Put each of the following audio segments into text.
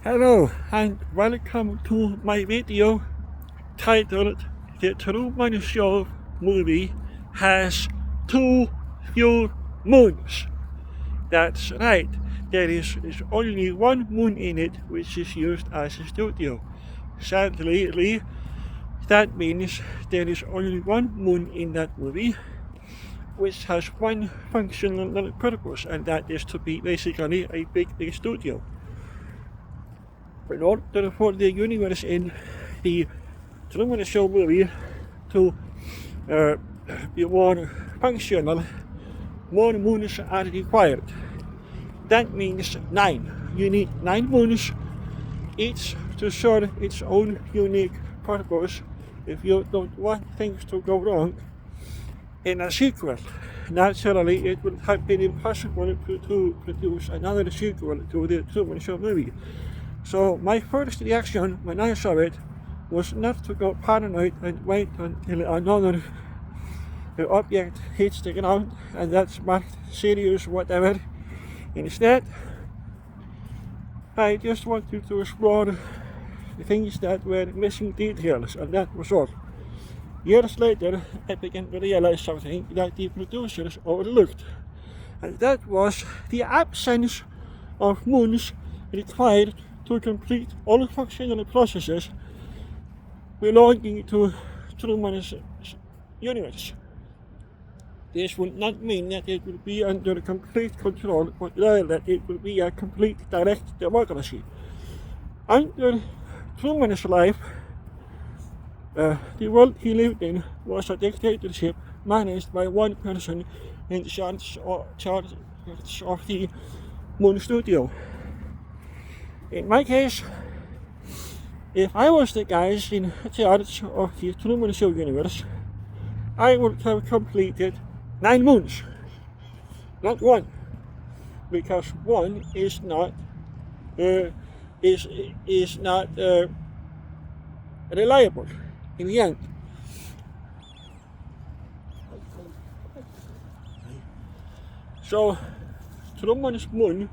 Hello and welcome to my video titled The Truman Show movie has too few moons. That's right, there's only one moon in it which is used as a studio. Sadly, that means there is only one moon in that movie which has one functional purpose, and that is to be basically a big studio. In order for the universe in the Truman Show movie to be more functional, more moons are required. That means 9. You need 9 moons, each to serve its own unique purpose if you don't want things to go wrong in a sequel. Naturally, it would have been impossible to produce another sequel to the Truman Show movie. So my first reaction when I saw it was not to go paranoid and wait until another object hits the ground and that's marked serious whatever. Instead, I just wanted to explore things that were missing details, and that was all. Years later, I began to realize something that the producers overlooked, and that was the absence of moons required to complete all functional processes belonging to Truman's universe. This would not mean that it will be under complete control, but rather that it will be a complete direct democracy. Under Truman's life, the world he lived in was a dictatorship managed by one person in charge of the Moon Studio. In my case, if I was the guys in charge of the Truman Show universe, I would have completed 9 moons, not 1, because 1 is not reliable in the end. So Truman's moon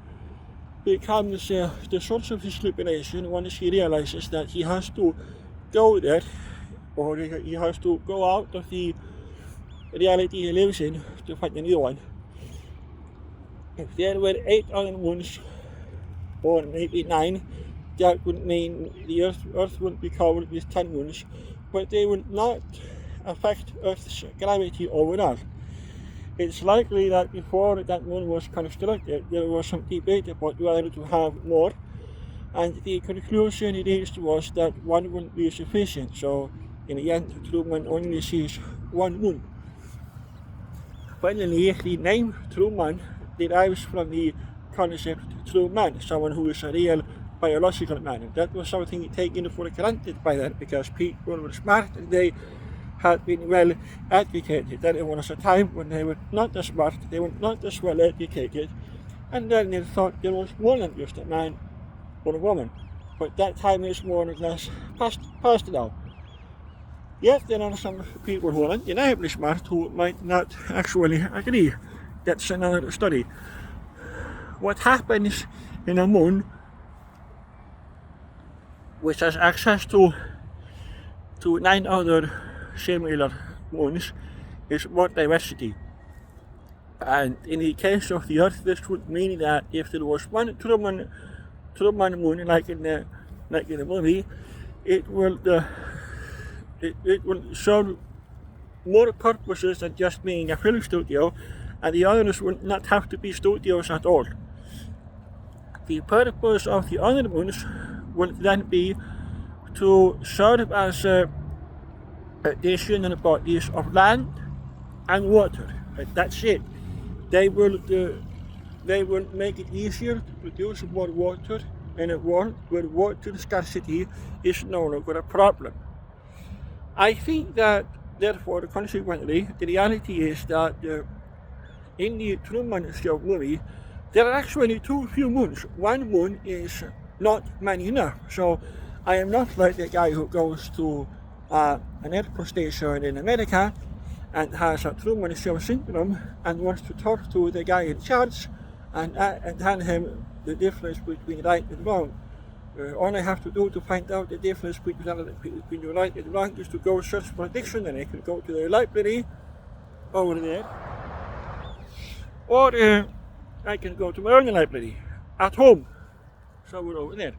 becomes the source of his liberation once he realizes that he has to go there, or he has to go out of the reality he lives in to find a new one. If there were 8 other moons, or maybe 9, that would mean the Earth would be covered with 10 moons, but they would not affect Earth's gravity overall. It's likely that before that moon was constructed, there was some debate about whether to have more, and the conclusion reached was that 1 wouldn't be sufficient, so in the end Truman only sees 1 moon. Finally, the name Truman derives from the concept true man, someone who is a real biological man, and that was something taken for granted by then because people were smart and they had been well educated. Then there was a time when they were not as smart, they were not as well educated, and then they thought there was more than just a man or a woman. But that time is more or less past now. Yet there are some people who are undeniably smart who might not actually agree. That's another story. What happens in a moon which has access to 9 other similar moons is more diversity. And in the case of the Earth, this would mean that if there was one Truman moon like in the movie, it will serve more purposes than just being a film studio, and the others will not have to be studios at all. The purpose of the other moons will then be to serve as additional bodies of land and water. But that's it. They will make it easier to produce more water in a world where water scarcity is no longer a problem. I think that, therefore, consequently, the reality is that in the Truman Show movie, there are actually too few moons. 1 moon is not many enough. So I am not like the guy who goes to an airport station in America and has a Truman Show syndrome and wants to talk to the guy in charge and tell him the difference between right and wrong. All I have to do to find out the difference between your right and wrong is to go search for a dictionary. I can go to the library over there, or I can go to my own library at home, somewhere over there.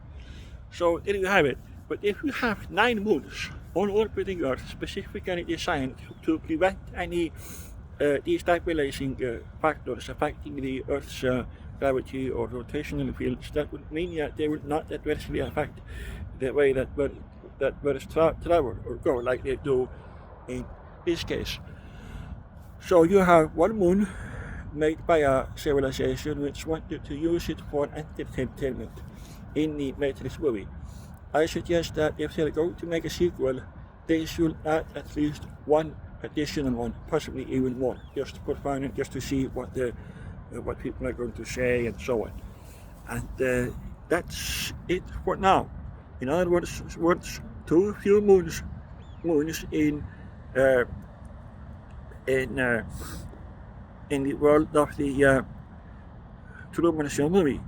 So there you have it. But if you have 9 moons on orbiting Earth, specifically designed to prevent any destabilizing factors affecting the Earth's gravity or rotational fields, that would mean that they would not adversely affect the way that birds travel or go like they do in this case. So you have one moon made by a civilization which wanted to use it for entertainment in the Matrix movie. I suggest that if they're going to make a sequel, they should add at least one additional one, possibly even more, just for fun and just to see what people are going to say and so on. And that's it for now. In other words, too few moons in the world of the Truman Show movie.